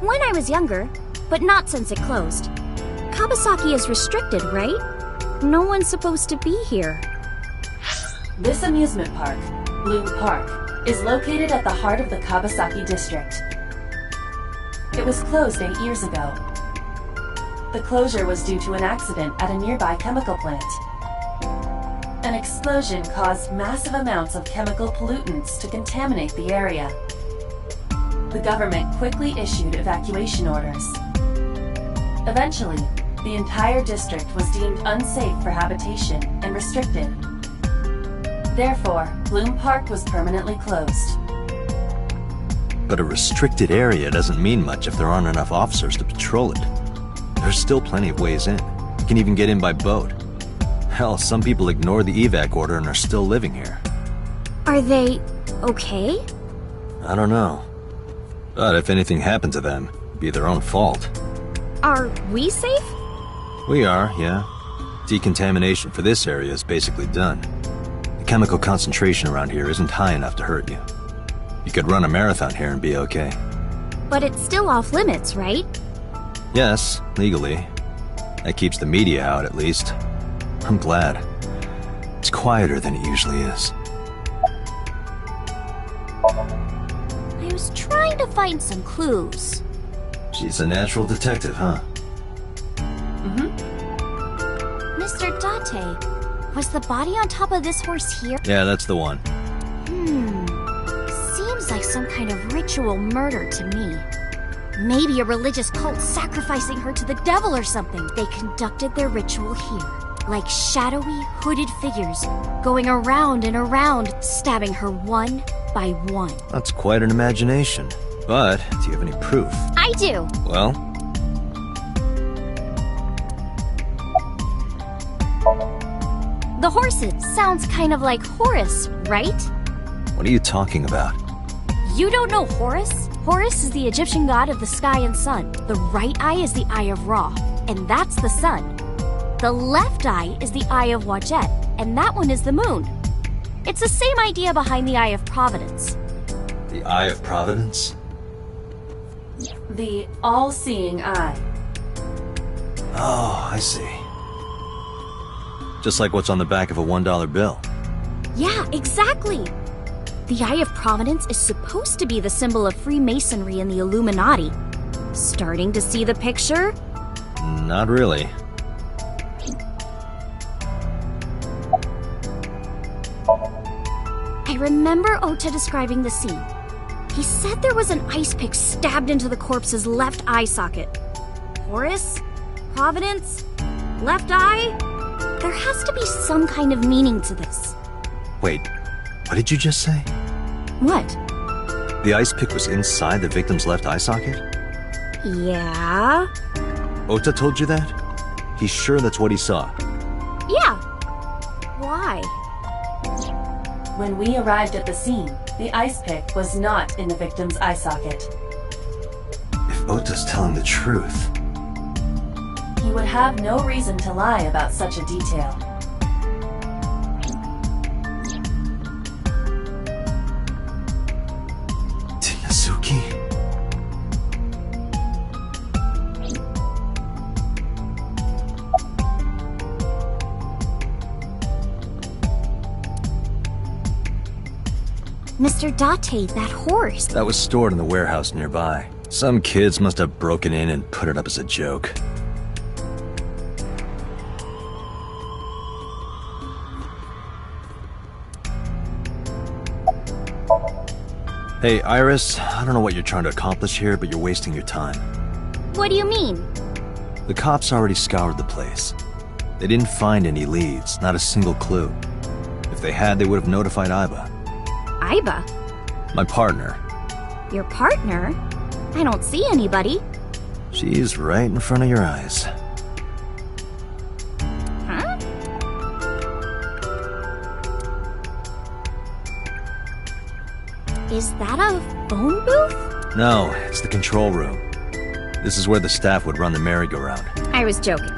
When I was younger, but not since it closed. Kabasaki is restricted, right? No one's supposed to be here. This amusement park, Bloom Park, is located at the heart of the Kabasaki district. It was closed 8 years ago. The closure was due to an accident at a nearby chemical plant. An explosion caused massive amounts of chemical pollutants to contaminate the area. The government quickly issued evacuation orders. Eventually, the entire district was deemed unsafe for habitation and restricted. Therefore, Bloom Park was permanently closed. But a restricted area doesn't mean much if there aren't enough officers to patrol it. There's still plenty of ways in. You can even get in by boat. Hell, some people ignore the evac order and are still living here. Are they okay? I don't know. But if anything happened to them, it'd be their own fault. Are we safe? We are, yeah. Decontamination for this area is basically done. The chemical concentration around here isn't high enough to hurt you. You could run a marathon here and be okay. But it's still off limits, right? Yes, legally. That keeps the media out, at least. I'm glad. It's quieter than it usually is. I was trying to find some clues. She's a natural detective, huh? Mr. Date, was the body on top of this horse here? Yeah, that's the one. Seems like some kind of ritual murder to me. Maybe a religious cult sacrificing her to the devil or something. They conducted their ritual here, like shadowy, hooded figures, going around and around, stabbing her one by one. That's quite an imagination. But, do you have any proof? I do! Well? The horses sounds kind of like Horus, right? What are you talking about? You don't know Horus? Horus is the Egyptian god of the sky and sun. The right eye is the Eye of Ra, and that's the sun. The left eye is the Eye of Wadjet, and that one is the moon. It's the same idea behind the Eye of Providence. The Eye of Providence? The all-seeing eye. Oh, I see. Just like what's on the back of a $1 bill. Yeah, exactly! The Eye of Providence is supposed to be the symbol of Freemasonry and the Illuminati. Starting to see the picture? Not really. I remember Ota describing the scene. He said there was an ice pick stabbed into the corpse's left eye socket. Horus? Providence? Left eye? There has to be some kind of meaning to this. Wait, what did you just say? What? The ice pick was inside the victim's left eye socket? Yeah? Ota told you that? He's sure that's what he saw? Yeah. Why? When we arrived at the scene, the ice pick was not in the victim's eye socket. If Ota's telling the truth... He would have no reason to lie about such a detail. Tinazuki? Mr. Date, that horse. That was stored in the warehouse nearby. Some kids must have broken in and put it up as a joke. Hey, Iris, I don't know what you're trying to accomplish here, but you're wasting your time. What do you mean? The cops already scoured the place. They didn't find any leads, not a single clue. If they had, they would have notified Aiba. Aiba? My partner. Your partner? I don't see anybody. She's right in front of your eyes. Huh? Is that a phone booth? No, it's the control room. This is where the staff would run the merry-go-round. I was joking.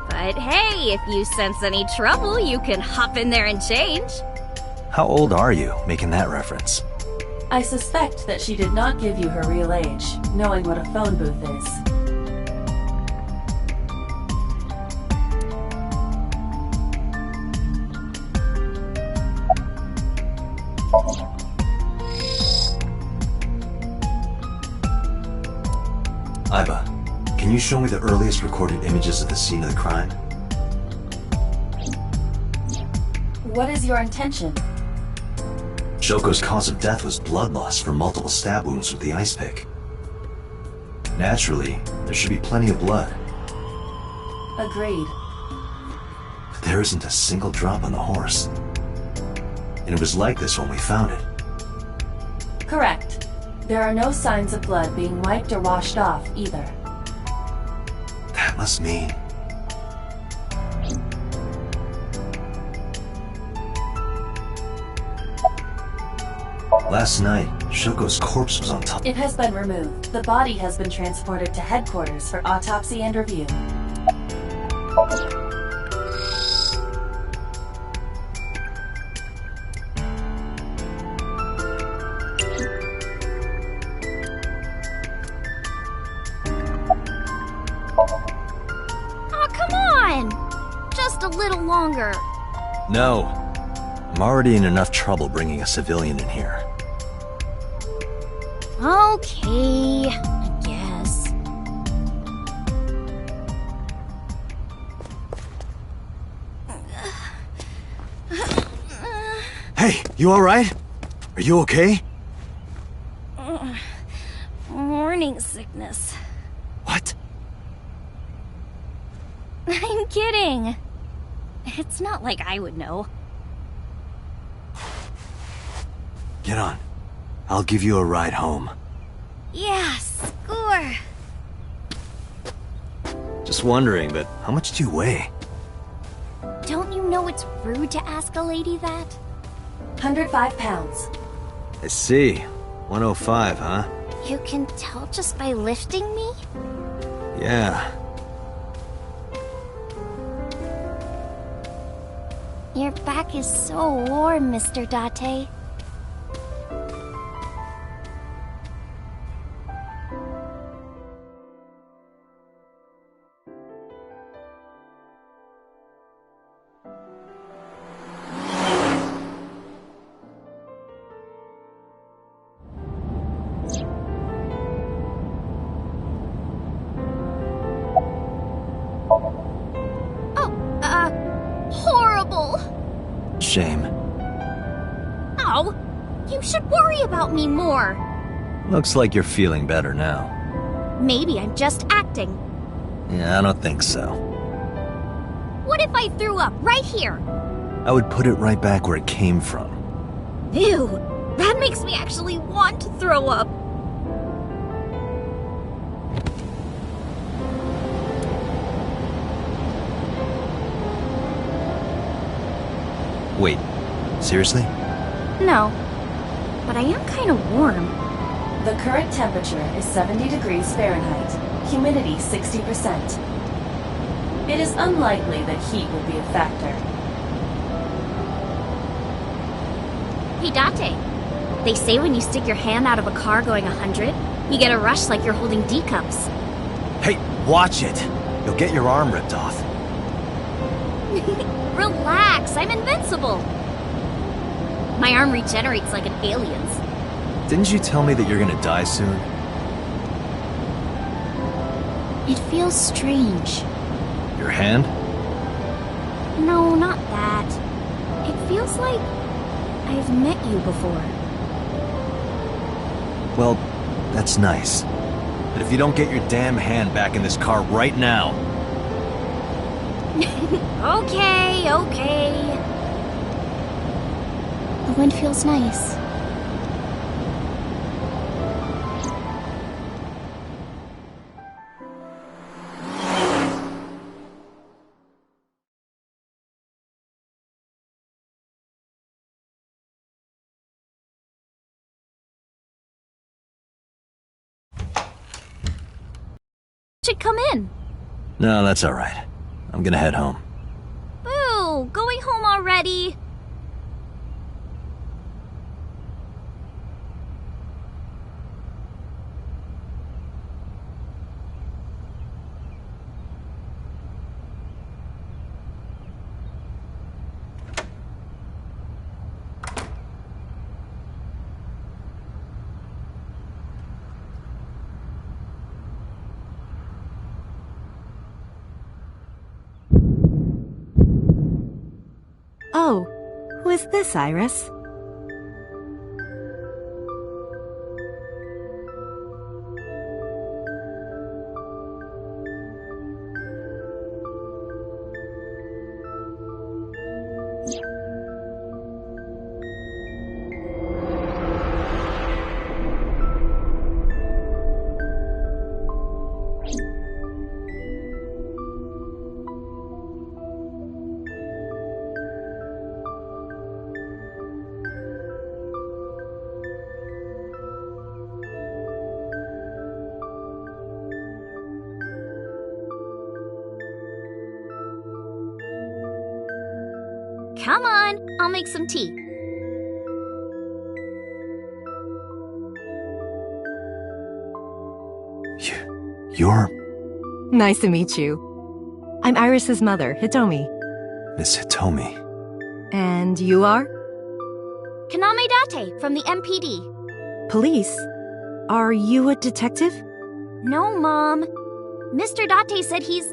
But hey, if you sense any trouble, you can hop in there and change. How old are you, making that reference? I suspect that she did not give you her real age, knowing what a phone booth is. Aiba, can you show me the earliest recorded images of the scene of the crime? What is your intention? Shoko's cause of death was blood loss from multiple stab wounds with the ice pick. Naturally, there should be plenty of blood. Agreed. But there isn't a single drop on the horse. And it was like this when we found it. Correct. There are no signs of blood being wiped or washed off, either. That must mean... Last night, Shoko's corpse was on top. It has been removed. The body has been transported to headquarters for autopsy and review. Oh, come on! Just a little longer. No. I'm already in enough trouble bringing a civilian in here. Okay, I guess. Hey, you alright? Are you okay? Morning sickness. What? I'm kidding. It's not like I would know. Get on. I'll give you a ride home. Yeah, score. Just wondering, but how much do you weigh? Don't you know it's rude to ask a lady that? 105 pounds. I see. 105, huh? You can tell just by lifting me? Yeah. Your back is so warm, Mr. Date. Horrible! Shame. Oh, you should worry about me more. Looks like you're feeling better now. Maybe I'm just acting. Yeah, I don't think so. What if I threw up right here? I would put it right back where it came from. Ew, that makes me actually want to throw up. Wait, seriously? No, but I am kind of warm. The current temperature is 70 degrees Fahrenheit, humidity 60%. It is unlikely that heat will be a factor. Hey, Date. They say when you stick your hand out of a car going 100, you get a rush like you're holding D cups. Hey, watch it! You'll get your arm ripped off. Relax, I'm invincible. My arm regenerates like an alien's. Didn't you tell me that you're gonna die soon? It feels strange. Your hand? No, not that. It feels like I've met you before. Well, that's nice. But if you don't get your damn hand back in this car right now... Okay, okay. The wind feels nice. Should come in. No, that's alright. I'm gonna head home. Ooh, going home already? Oh, who is this, Iris? Come on, I'll make some tea. You're... Nice to meet you. I'm Iris's mother, Hitomi. Miss Hitomi. And you are? Kaname Date from the MPD. Police? Are you a detective? No, Mom. Mr. Date said he's...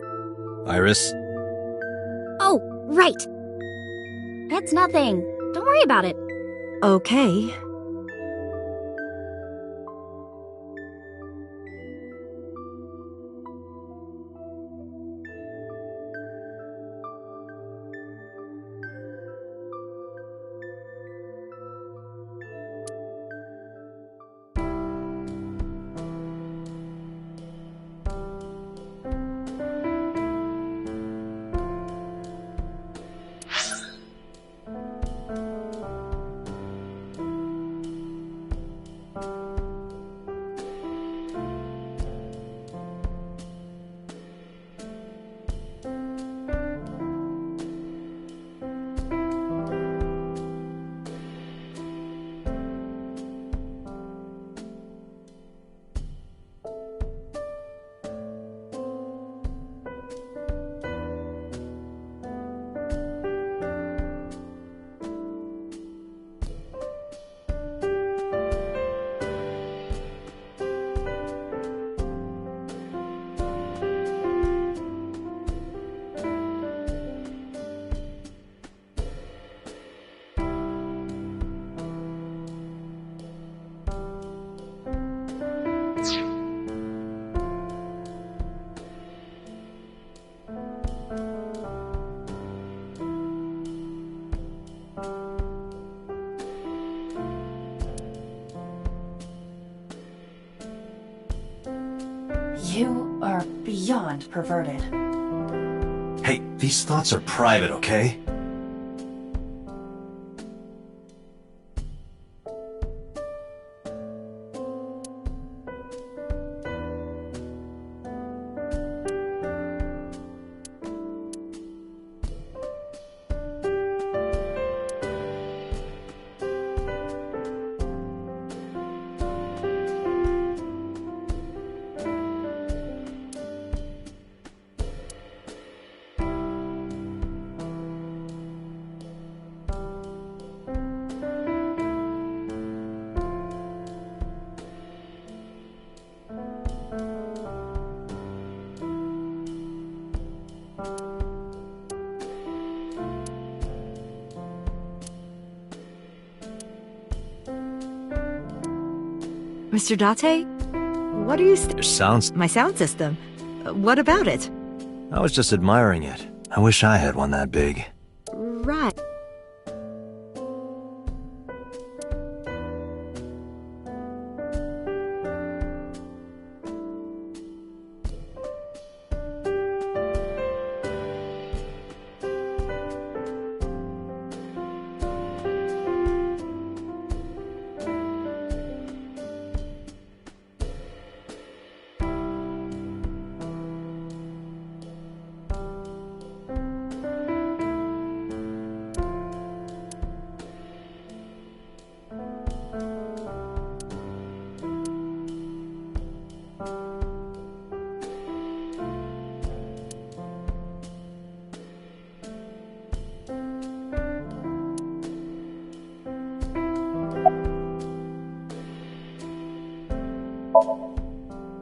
Iris? Oh, right. It's nothing. Don't worry about it. Okay. You are beyond perverted. Hey, these thoughts are private, okay? Mr. Date? What are you Your sounds... My sound system. What about it? I was just admiring it. I wish I had one that big. Right.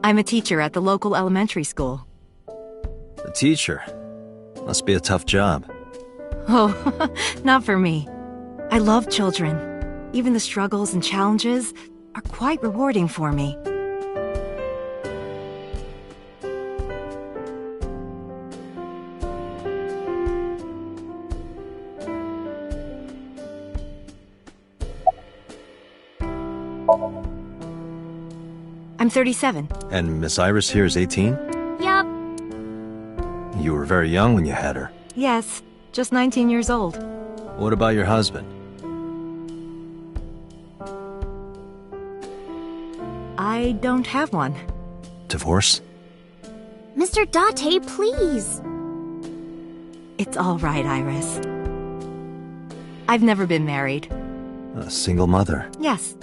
I'm a teacher at the local elementary school. A teacher? Must be a tough job. Oh, not for me. I love children. Even the struggles and challenges are quite rewarding for me. I'm 37. And Miss Iris here is 18? Yup. You were very young when you had her. Yes, just 19 years old. What about your husband? I don't have one. Divorce? Mr. Date, please. It's all right, Iris. I've never been married. A single mother. Yes.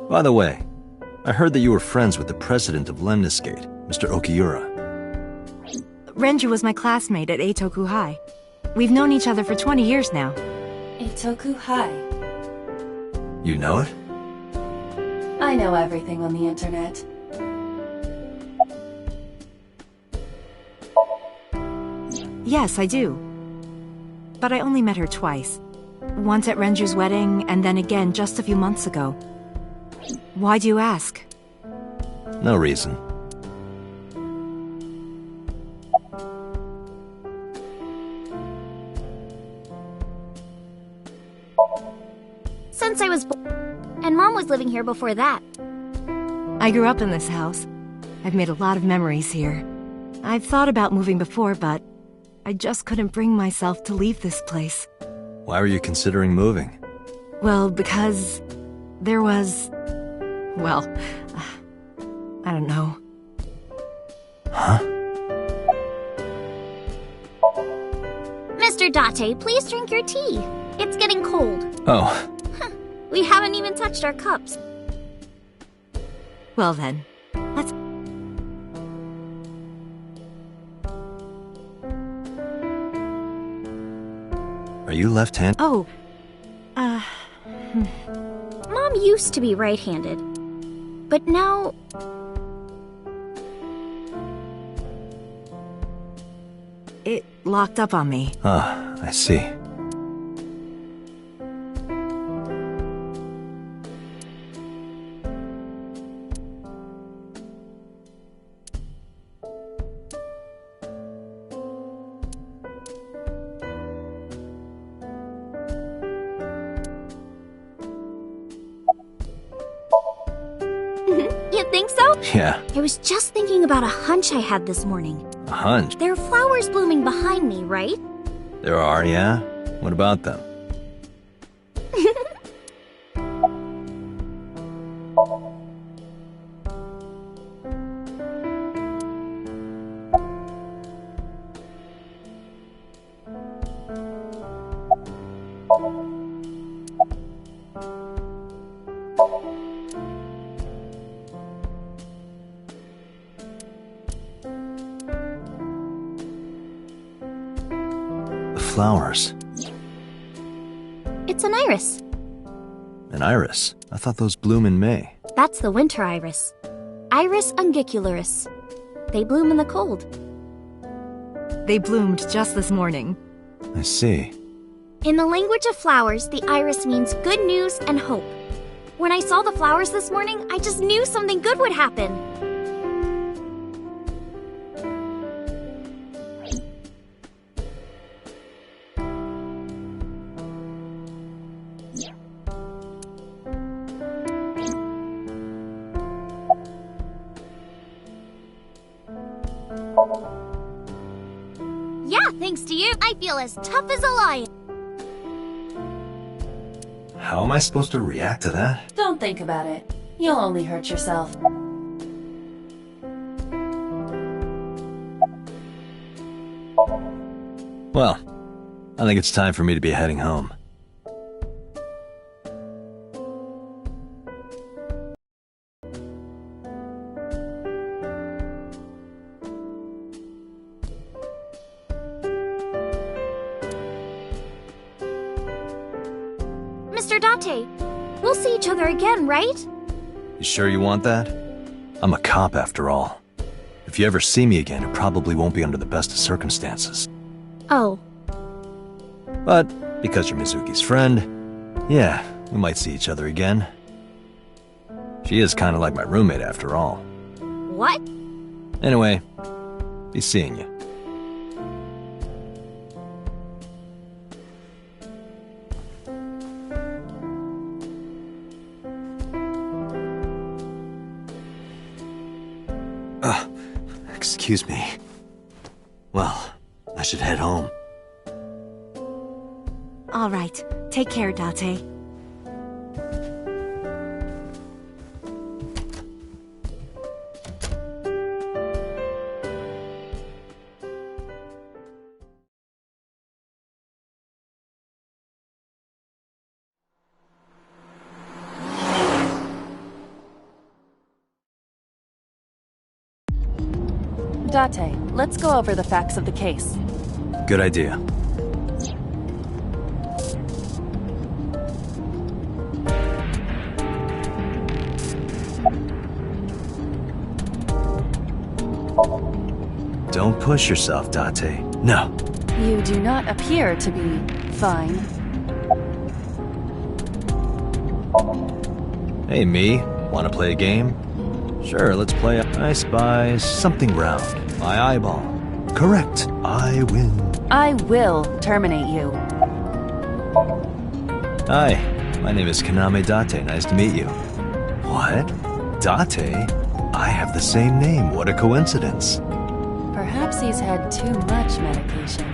By the way, I heard that you were friends with the president of Lemniscate, Mr. Okiura. Renju was my classmate at Eitoku High. We've known each other for 20 years now. Eitoku High. You know it? I know everything on the internet. Yes, I do. But I only met her twice. Once at Renju's wedding, and then again just a few months ago. Why do you ask? No reason. Since I was and Mom was living here before that. I grew up in this house. I've made a lot of memories here. I've thought about moving before, but I just couldn't bring myself to leave this place. Why were you considering moving? Well, because there was... well, I don't know. Huh? Mr. Date, please drink your tea. It's getting cold. Oh, We haven't even touched our cups. Well then, let's... are you left-handed? Oh, Mom used to be right-handed, but now... it locked up on me. Ah, I see. You think so? Yeah, I was just thinking about a hunch I had this morning. a hunch. There are flowers blooming behind me, right? There are, yeah? What about them? The flowers. It's an iris. An iris. I thought those bloom in May. That's the winter iris. Iris ungicularis. They bloom in the cold. They bloomed just this morning. I see. In the language of flowers, the iris means good news and hope. When I saw the flowers this morning, I just knew something good would happen. Yeah, thanks to you, I feel as tough as a lion. How am I supposed to react to that? Don't think about it. You'll only hurt yourself. Well, I think it's time for me to be heading home. Mr. Date, we'll see each other again, right? You sure you want that? I'm a cop after all. If you ever see me again, it probably won't be under the best of circumstances. Oh. But because you're Mizuki's friend, yeah, we might see each other again. She is kind of like my roommate after all. What? Anyway, be seeing you. Excuse me. Well, I should head home. All right. Take care, Date. Date, let's go over the facts of the case. Good idea. Don't push yourself, Date. No. You do not appear to be fine. Hey, me. Want to play a game? Sure, let's play I Spy something round. My eyeball. Correct. I win. I will terminate you. Hi, my name is Kaname Date. Nice to meet you. What? Date? I have the same name. What a coincidence. Perhaps he's had too much medication.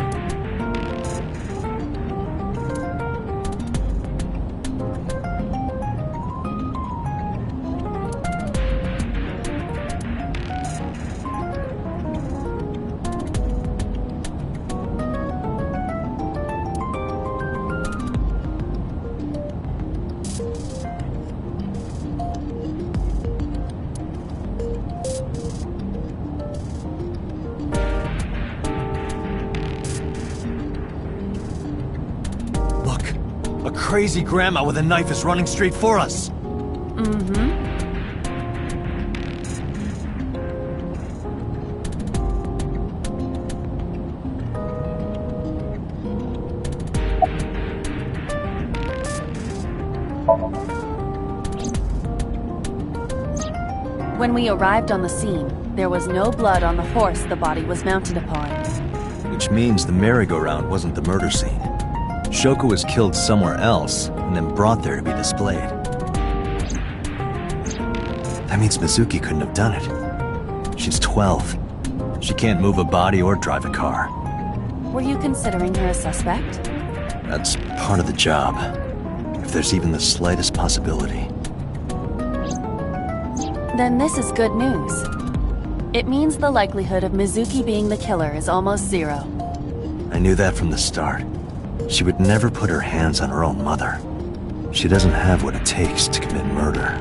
A crazy grandma with a knife is running straight for us. Mm-hmm. When we arrived on the scene, there was no blood on the horse the body was mounted upon. Which means the merry-go-round wasn't the murder scene. Shoko was killed somewhere else, and then brought there to be displayed. That means Mizuki couldn't have done it. She's 12. She can't move a body or drive a car. Were you considering her a suspect? That's part of the job. If there's even the slightest possibility. Then this is good news. It means the likelihood of Mizuki being the killer is almost zero. I knew that from the start. She would never put her hands on her own mother. She doesn't have what it takes to commit murder.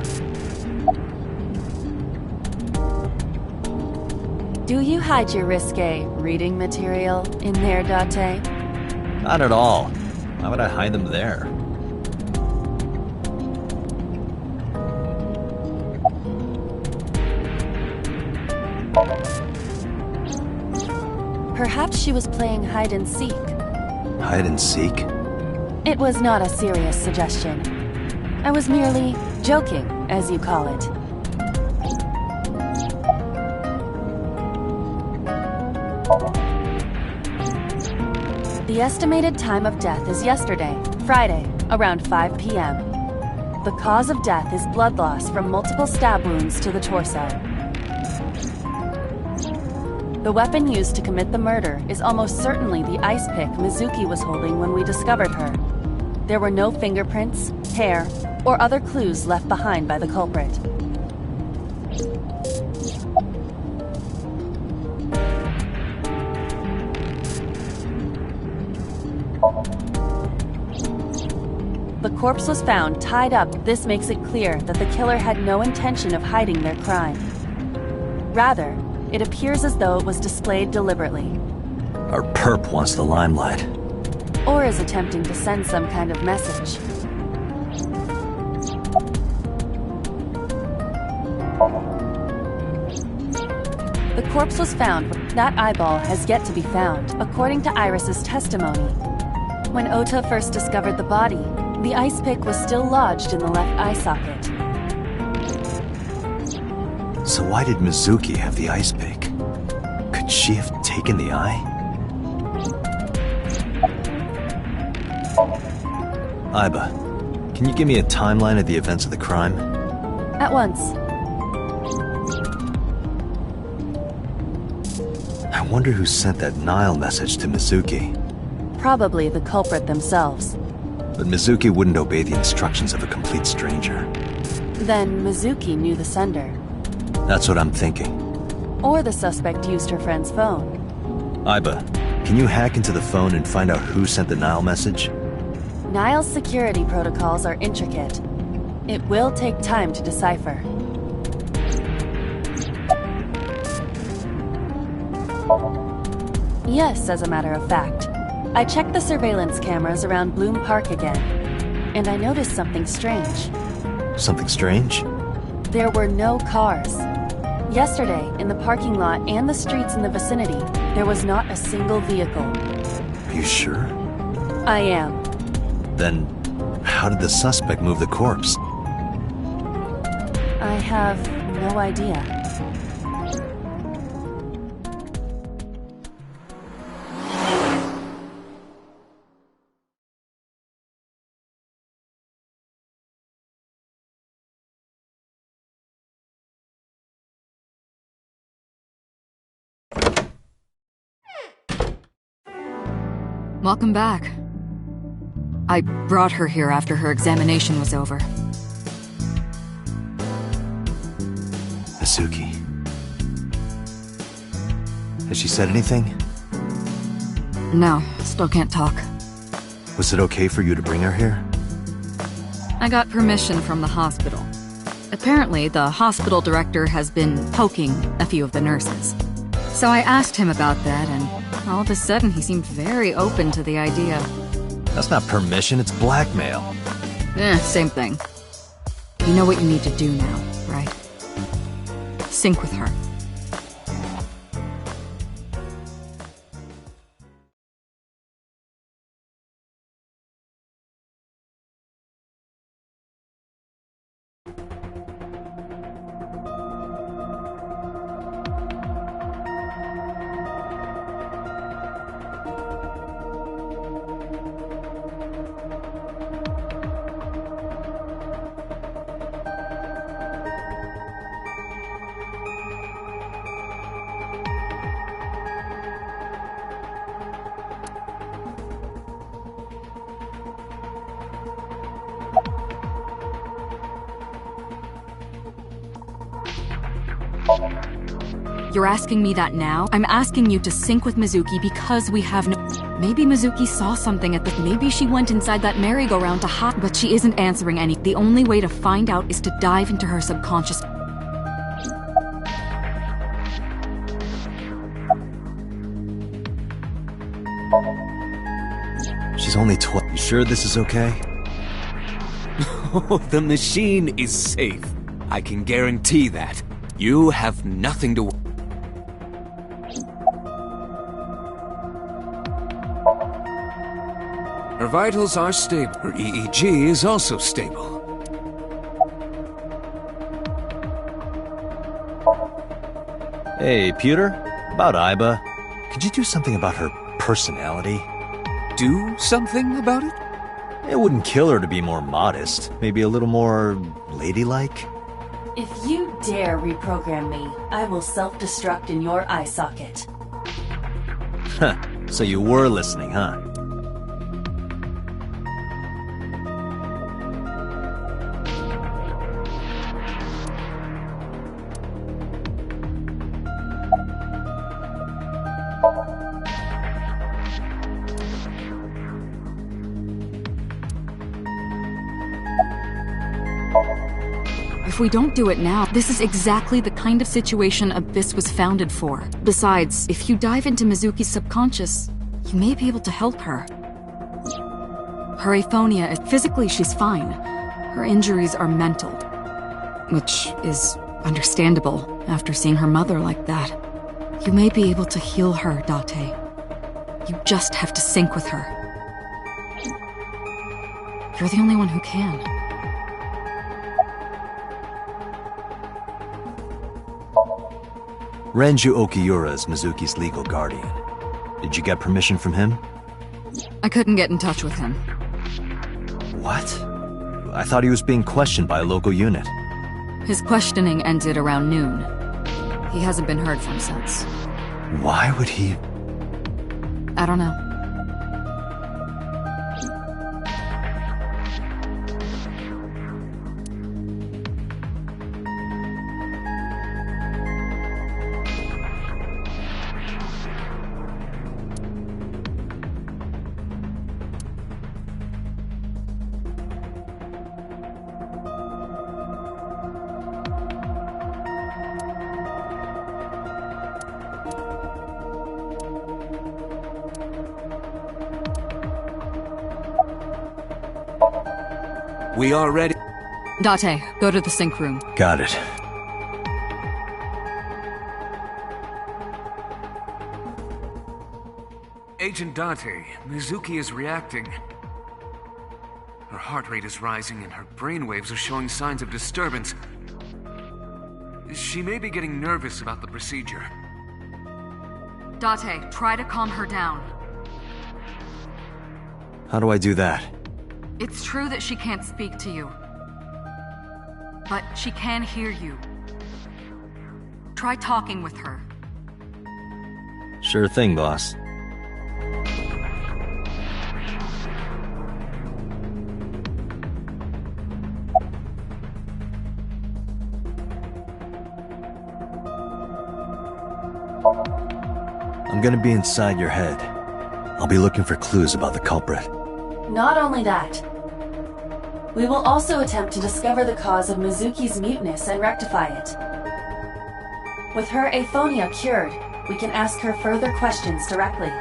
Do you hide your risque reading material in there, Date? Not at all. Why would I hide them there? Perhaps she was playing hide and seek. Hide and seek? It was not a serious suggestion. I was merely joking, as you call it. The estimated time of death is yesterday, Friday, around 5 p.m. The cause of death is blood loss from multiple stab wounds to the torso. The weapon used to commit the murder is almost certainly the ice pick Mizuki was holding when we discovered her. There were no fingerprints, hair, or other clues left behind by the culprit. The corpse was found tied up. This makes it clear that the killer had no intention of hiding their crime. Rather, it appears as though it was displayed deliberately. Our perp wants the limelight. Or is attempting to send some kind of message. The corpse was found, but that eyeball has yet to be found, according to Iris's testimony. When Ota first discovered the body, the ice pick was still lodged in the left eye socket. So why did Mizuki have the ice pick? Could she have taken the eye? Aiba, can you give me a timeline of the events of the crime? At once. I wonder who sent that Nile message to Mizuki. Probably the culprit themselves. But Mizuki wouldn't obey the instructions of a complete stranger. Then Mizuki knew the sender. That's what I'm thinking. Or the suspect used her friend's phone. Aiba, can you hack into the phone and find out who sent the Nile message? Nile's security protocols are intricate. It will take time to decipher. Yes, as a matter of fact. I checked the surveillance cameras around Bloom Park again, and I noticed something strange. Something strange? There were no cars. Yesterday, in the parking lot and the streets in the vicinity, there was not a single vehicle. Are you sure? I am. Then, how did the suspect move the corpse? I have no idea. Welcome back. I brought her here after her examination was over. Mizuki. Has she said anything? No, still can't talk. Was it okay for you to bring her here? I got permission from the hospital. Apparently, the hospital director has been poking a few of the nurses. So I asked him about that, and all of a sudden he seemed very open to the idea. That's not permission, it's blackmail. Same thing. You know what you need to do now, right? Sync with her. You're asking me that now? I'm asking you to sync with Mizuki because we have no... Maybe Mizuki saw something at the... Maybe she went inside that merry-go-round to hot... But she isn't answering any... The only way to find out is to dive into her subconscious... She's only 12. You sure this is okay? Oh, the machine is safe. I can guarantee that. You have nothing to... Her vitals are stable. Her EEG is also stable. Hey, Pewter? About Aiba. Could you do something about her personality? Do something about it? It wouldn't kill her to be more modest. Maybe a little more ladylike? If you dare reprogram me, I will self-destruct in your eye socket. Huh. So you were listening, huh? If we don't do it now, this is exactly the kind of situation Abyss was founded for. Besides, if you dive into Mizuki's subconscious, you may be able to help her. Her aphonia, physically she's fine. Her injuries are mental. Which is understandable after seeing her mother like that. You may be able to heal her, Date. You just have to sync with her. You're the only one who can. Renju Okiura is Mizuki's legal guardian. Did you get permission from him? I couldn't get in touch with him. What? I thought he was being questioned by a local unit. His questioning ended around noon. He hasn't been heard from since. Why would he... I don't know. We are ready. Date, go to the sync room. Got it. Agent Date, Mizuki is reacting. Her heart rate is rising and her brainwaves are showing signs of disturbance. She may be getting nervous about the procedure. Date, try to calm her down. How do I do that? It's true that she can't speak to you. But she can hear you. Try talking with her. Sure thing, boss. I'm gonna be inside your head. I'll be looking for clues about the culprit. Not only that, we will also attempt to discover the cause of Mizuki's muteness and rectify it. With her aphonia cured, we can ask her further questions directly.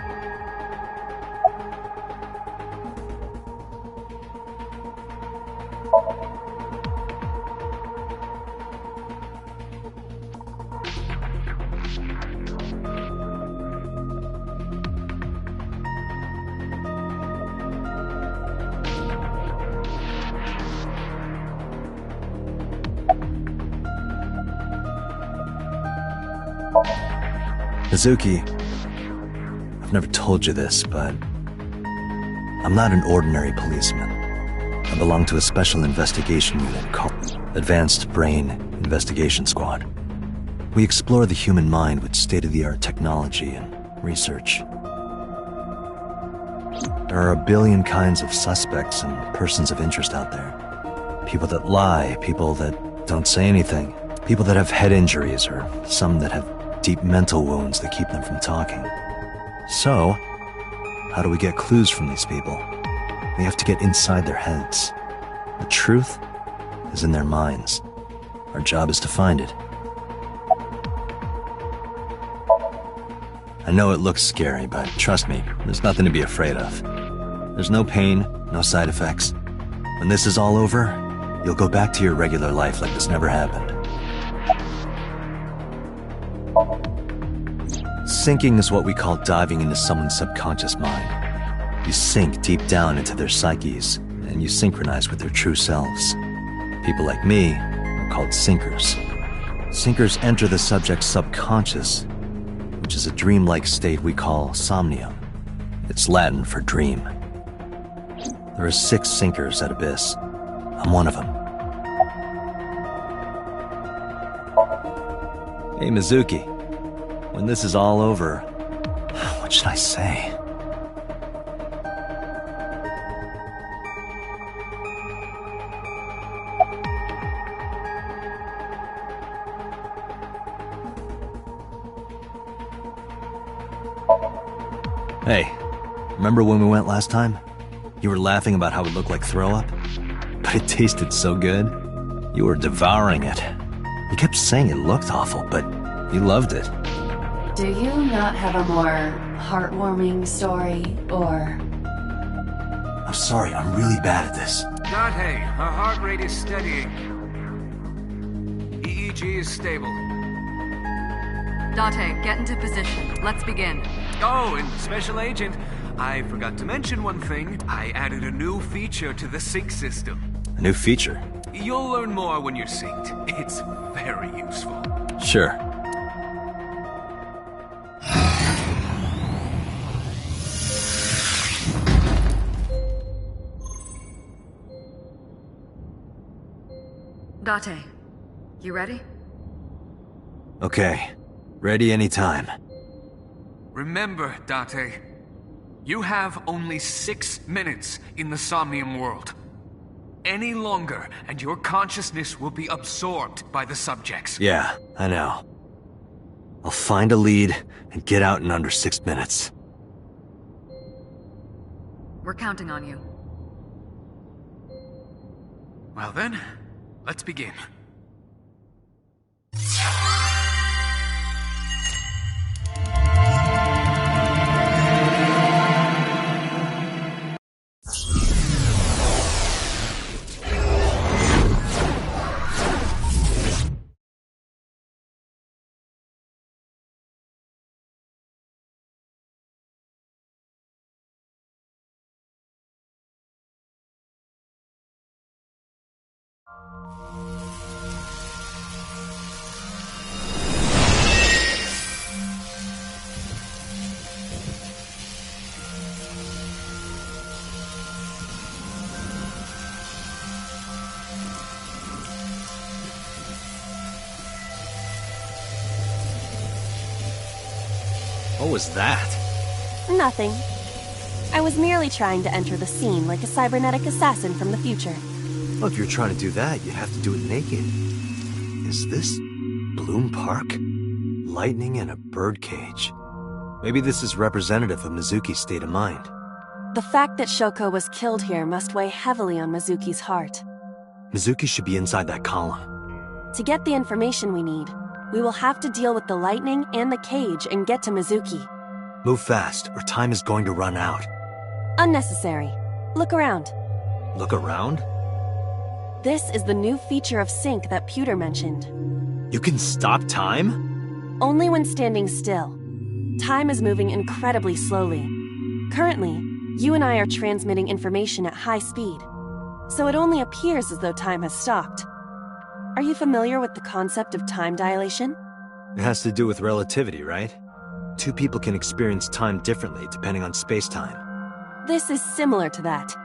Mizuki, I've never told you this, but I'm not an ordinary policeman. I belong to a special investigation unit called Advanced Brain Investigation Squad. We explore the human mind with state-of-the-art technology and research. There are a billion kinds of suspects and persons of interest out there. People that lie, people that don't say anything, people that have head injuries, or some that have deep mental wounds that keep them from talking. So, how do we get clues from these people? We have to get inside their heads. The truth is in their minds. Our job is to find it. I know it looks scary, but trust me, there's nothing to be afraid of. There's no pain, no side effects. When this is all over, you'll go back to your regular life like this never happened. Syncing is what we call diving into someone's subconscious mind. You sink deep down into their psyches, and you synchronize with their true selves. People like me are called sinkers. Sinkers enter the subject's subconscious, which is a dreamlike state we call somnium. It's Latin for dream. There are 6 sinkers at Abyss. I'm one of them. Hey, Mizuki. When this is all over, what should I say? Hey, remember when we went last time? You were laughing about how it looked like throw up? But it tasted so good. You were devouring it. You kept saying it looked awful, but you loved it. Do you not have a more heartwarming story, or... I'm sorry, I'm really bad at this. Date, her heart rate is steadying. EEG is stable. Date, get into position. Let's begin. Oh, and Special Agent, I forgot to mention one thing. I added a new feature to the sync system. A new feature? You'll learn more when you're synced. It's very useful. Sure. Date, you ready? Okay. Ready anytime. Remember, Date, you have only 6 minutes in the Somnium world. Any longer, and your consciousness will be absorbed by the subjects. Yeah, I know. I'll find a lead and get out in under 6 minutes. We're counting on you. Well then, let's begin. What was that? Nothing. I was merely trying to enter the scene like a cybernetic assassin from the future. Well, if you're trying to do that, you'd have to do it naked. Is this Bloom Park? Lightning in a birdcage. Maybe this is representative of Mizuki's state of mind. The fact that Shoko was killed here must weigh heavily on Mizuki's heart. Mizuki should be inside that column. To get the information we need, we will have to deal with the lightning and the cage and get to Mizuki. Move fast, or time is going to run out. Unnecessary. Look around. Look around? This is the new feature of Sync that Pewter mentioned. You can stop time? Only when standing still. Time is moving incredibly slowly. Currently, you and I are transmitting information at high speed, so it only appears as though time has stopped. Are you familiar with the concept of time dilation? It has to do with relativity, right? Two people can experience time differently depending on space-time. This is similar to that.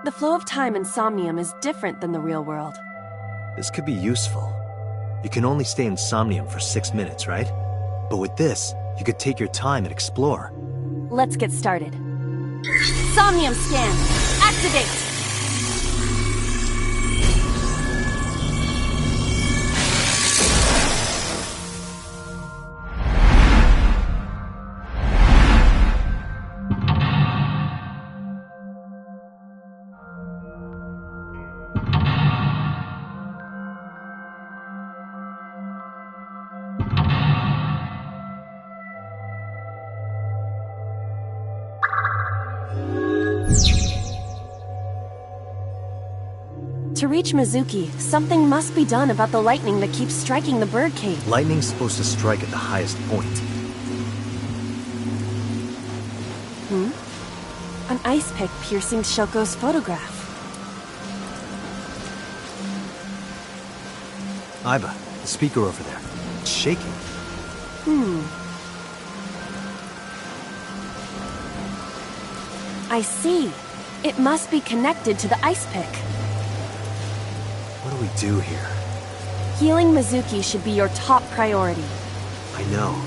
The flow of time in Somnium is different than the real world. This could be useful. You can only stay in Somnium for 6 minutes, right? But with this, you could take your time and explore. Let's get started. Somnium scan! Activate! To reach Mizuki, something must be done about the lightning that keeps striking the birdcage. Lightning's supposed to strike at the highest point. An ice ice pick piercing Shoko's photograph. Aiba, the speaker over there. It's shaking. I see. It must be connected to the ice pick. What do we do here? Healing Mizuki should be your top priority. I know.